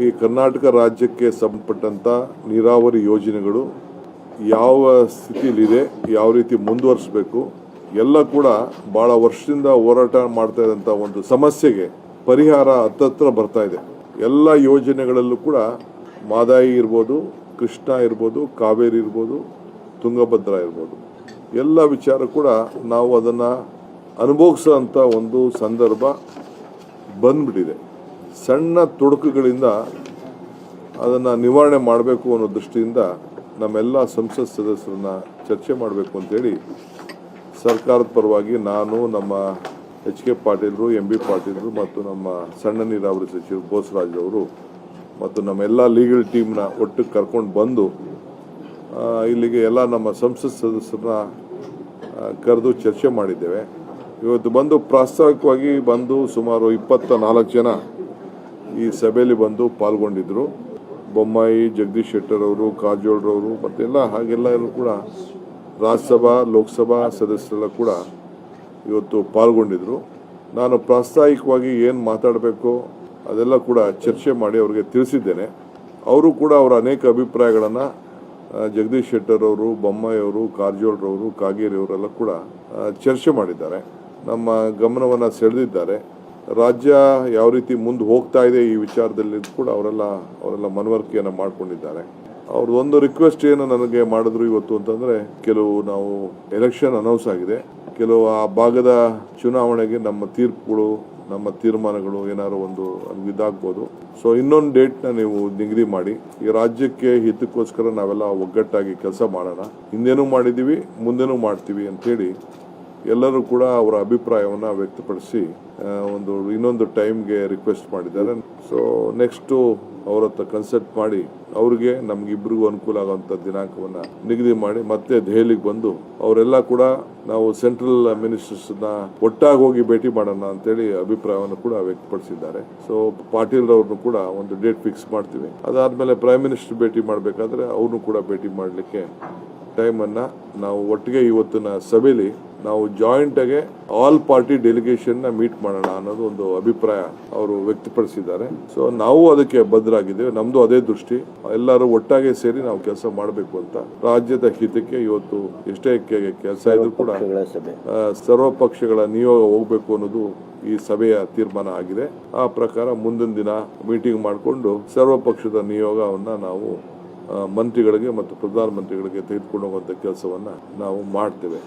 ಈ ಕರ್ನಾಟಕ ರಾಜ್ಯಕ್ಕೆ ಸಂಬಂಧಪಟ್ಟಂತ ನೀರಾವರಿ ಯೋಜನೆಗಳು ಯಾವ ಸ್ಥಿತಿಯಲ್ಲಿದೆ, ಯಾವ ರೀತಿ ಮುಂದುವರಿಸಬೇಕು ಎಲ್ಲ ಕೂಡ ಬಹಳ ವರ್ಷದಿಂದ ಹೋರಾಟ ಮಾಡ್ತಾ ಇದ್ದಂಥ ಒಂದು ಸಮಸ್ಯೆಗೆ ಪರಿಹಾರ ಹತ್ತತ್ರ ಬರ್ತಾ ಇದೆ. ಎಲ್ಲ ಯೋಜನೆಗಳಲ್ಲೂ ಕೂಡ ಮಾದಾಯಿ ಇರ್ಬೋದು, ಕೃಷ್ಣ ಇರ್ಬೋದು, ಕಾವೇರಿ ಇರ್ಬೋದು, ತುಂಗಭದ್ರಾ ಇರ್ಬೋದು, ಎಲ್ಲ ವಿಚಾರ ಕೂಡ ನಾವು ಅದನ್ನು ಅನುಭವಿಸೋಂಥ ಒಂದು ಸಂದರ್ಭ ಬಂದ್ಬಿಟ್ಟಿದೆ. ಸಣ್ಣ ತೊಡಕುಗಳಿಂದ ಅದನ್ನು ನಿವಾರಣೆ ಮಾಡಬೇಕು ಅನ್ನೋ ದೃಷ್ಟಿಯಿಂದ ನಮ್ಮೆಲ್ಲ ಸಂಸತ್ ಸದಸ್ಯರನ್ನ ಚರ್ಚೆ ಮಾಡಬೇಕು ಅಂತೇಳಿ ಸರ್ಕಾರದ ಪರವಾಗಿ ನಾನು, ನಮ್ಮ ಎಚ್.ಕೆ. ಪಾಟೀಲರು, ಎಂ.ಬಿ. ಪಾಟೀಲರು ಮತ್ತು ನಮ್ಮ ಸಣ್ಣ ನೀರಾವರಿ ಸಚಿವರು ಬೋಸರಾಜ್ರವರು ಮತ್ತು ನಮ್ಮೆಲ್ಲ ಲೀಗಲ್ ಟೀಮ್ನ ಒಟ್ಟಿಗೆ ಕರ್ಕೊಂಡು ಬಂದು ಇಲ್ಲಿಗೆ ಎಲ್ಲ ನಮ್ಮ ಸಂಸತ್ ಸದಸ್ಯರನ್ನ ಕರೆದು ಚರ್ಚೆ ಮಾಡಿದ್ದೇವೆ. ಇವತ್ತು ಬಂದು ಪ್ರಾಸ್ತಾವಿಕವಾಗಿ ಬಂದು ಸುಮಾರು 24 ಜನ ಈ ಸಭೆಯಲ್ಲಿ ಬಂದು ಪಾಲ್ಗೊಂಡಿದ್ದರು. ಬೊಮ್ಮಾಯಿ, ಜಗದೀಶ್ ಶೆಟ್ಟರ್ ಅವರು, ಕಾರಜೋಳರವರು ಮತ್ತೆಲ್ಲ ಹಾಗೆಲ್ಲರೂ ಕೂಡ ರಾಜ್ಯಸಭಾ, ಲೋಕಸಭಾ ಸದಸ್ಯರೆಲ್ಲ ಕೂಡ ಇವತ್ತು ಪಾಲ್ಗೊಂಡಿದ್ದರು. ನಾನು ಪ್ರಾಸ್ತಾವಿಕವಾಗಿ ಏನು ಮಾತಾಡಬೇಕು ಅದೆಲ್ಲ ಕೂಡ ಚರ್ಚೆ ಮಾಡಿ ಅವರಿಗೆ ತಿಳಿಸಿದ್ದೇನೆ. ಅವರು ಕೂಡ ಅವರ ಅನೇಕ ಅಭಿಪ್ರಾಯಗಳನ್ನು ಜಗದೀಶ್ ಶೆಟ್ಟರ್ ಅವರು, ಬೊಮ್ಮಾಯಿ ಅವರು, ಕಾರಜೋಳರವರು, ಕಾಗೇರಿ ಅವರೆಲ್ಲ ಕೂಡ ಚರ್ಚೆ ಮಾಡಿದ್ದಾರೆ. ನಮ್ಮ ಗಮನವನ್ನು ಸೆಳೆದಿದ್ದಾರೆ. ರಾಜ್ಯ ಯಾವ ರೀತಿ ಮುಂದೆ ಹೋಗ್ತಾ ಇದೆ ಈ ವಿಚಾರದಲ್ಲಿ ಕೂಡ ಅವರೆಲ್ಲ ಮನವರಿಕೆಯನ್ನು ಮಾಡಿಕೊಂಡಿದ್ದಾರೆ. ಅವ್ರದ್ದು ಒಂದು ರಿಕ್ವೆಸ್ಟ್ ಏನು ನನಗೆ ಮಾಡಿದ್ರು ಇವತ್ತು ಅಂತಂದರೆ, ಕೆಲವು ನಾವು ಎಲೆಕ್ಷನ್ ಅನೌನ್ಸ್ ಆಗಿದೆ, ಕೆಲವು ಆ ಭಾಗದ ಚುನಾವಣೆಗೆ ನಮ್ಮ ತೀರ್ಪುಗಳು, ನಮ್ಮ ತೀರ್ಮಾನಗಳು ಏನಾದ್ರು ಒಂದು ಇದಾಗ್ಬೋದು. ಸೊ ಇನ್ನೊಂದು ಡೇಟ್ನ ನೀವು ನಿಗದಿ ಮಾಡಿ, ಈ ರಾಜ್ಯಕ್ಕೆ ಹಿತಕ್ಕೋಸ್ಕರ ನಾವೆಲ್ಲ ಒಗ್ಗಟ್ಟಾಗಿ ಕೆಲಸ ಮಾಡೋಣ. ಹಿಂದೇನೂ ಮಾಡಿದ್ದೀವಿ, ಮುಂದೇನೂ ಮಾಡ್ತೀವಿ ಅಂಥೇಳಿ ಎಲ್ಲರೂ ಕೂಡ ಅವರ ಅಭಿಪ್ರಾಯವನ್ನು ವ್ಯಕ್ತಪಡಿಸಿ ಇನ್ನೊಂದು ಟೈಮ್ಗೆ ರಿಕ್ವೆಸ್ಟ್ ಮಾಡಿದ್ದಾರೆ. ಸೊ ನೆಕ್ಸ್ಟು ಅವ್ರ ಹತ್ರ ಕನ್ಸಲ್ಟ್ ಮಾಡಿ ಅವ್ರಿಗೆ ನಮಗಿಬ್ಬರಿಗೂ ಅನುಕೂಲ ಆಗುವಂಥ ದಿನಾಂಕವನ್ನು ನಿಗದಿ ಮಾಡಿ ಮತ್ತೆ ದೆಹಲಿಗೆ ಬಂದು ಅವರೆಲ್ಲ ಕೂಡ ನಾವು ಸೆಂಟ್ರಲ್ ಮಿನಿಸ್ಟರ್ಸ್ನ ಒಟ್ಟಾಗಿ ಹೋಗಿ ಭೇಟಿ ಮಾಡೋಣ ಅಂತೇಳಿ ಅಭಿಪ್ರಾಯವನ್ನು ಕೂಡ ವ್ಯಕ್ತಪಡಿಸಿದ್ದಾರೆ. ಸೊ ಪಾಟೀಲ್ರವ್ರನ್ನು ಕೂಡ ಒಂದು ಡೇಟ್ ಫಿಕ್ಸ್ ಮಾಡ್ತೀವಿ. ಅದಾದಮೇಲೆ ಪ್ರೈಮ್ ಮಿನಿಸ್ಟರ್ ಭೇಟಿ ಮಾಡಬೇಕಾದ್ರೆ ಅವ್ರನ್ನೂ ಕೂಡ ಭೇಟಿ ಮಾಡಲಿಕ್ಕೆ ಟೈಮನ್ನು ನಾವು ಒಟ್ಟಿಗೆ ಇವತ್ತಿನ ಸಭೆಯಲ್ಲಿ ನಾವು ಜಾಯಿಂಟಾಗಿ ಆಲ್ ಪಾರ್ಟಿ ಡೆಲಿಗೇಷನ್ನ ಮೀಟ್ ಮಾಡೋಣ ಅನ್ನೋದು ಒಂದು ಅಭಿಪ್ರಾಯ ಅವರು ವ್ಯಕ್ತಪಡಿಸಿದ್ದಾರೆ. ಸೊ ನಾವು ಅದಕ್ಕೆ ಬದ್ಧರಾಗಿದ್ದೇವೆ. ನಮ್ಮದು ಅದೇ ದೃಷ್ಟಿ, ಎಲ್ಲರೂ ಒಟ್ಟಾಗಿ ಸೇರಿ ನಾವು ಕೆಲಸ ಮಾಡಬೇಕು ಅಂತ. ರಾಜ್ಯದ ಹಿತಕ್ಕೆ ಇವತ್ತು ಎಷ್ಟೇ ಕೆಲಸ ಇದ್ರೂ ಕೂಡ ಸರ್ವ ಪಕ್ಷಗಳ ನಿಯೋಗ ಹೋಗಬೇಕು ಅನ್ನೋದು ಈ ಸಭೆಯ ತೀರ್ಮಾನ ಆಗಿದೆ. ಆ ಪ್ರಕಾರ ಮುಂದಿನ ದಿನ ಮೀಟಿಂಗ್ ಮಾಡಿಕೊಂಡು ಸರ್ವ ಪಕ್ಷದ ನಿಯೋಗವನ್ನು ನಾವು ಮಂತ್ರಿಗಳಿಗೆ ಮತ್ತು ಪ್ರಧಾನಮಂತ್ರಿಗಳಿಗೆ ತೆಗೆದುಕೊಂಡು ಹೋಗುವಂಥ ಕೆಲಸವನ್ನು ನಾವು ಮಾಡ್ತೇವೆ.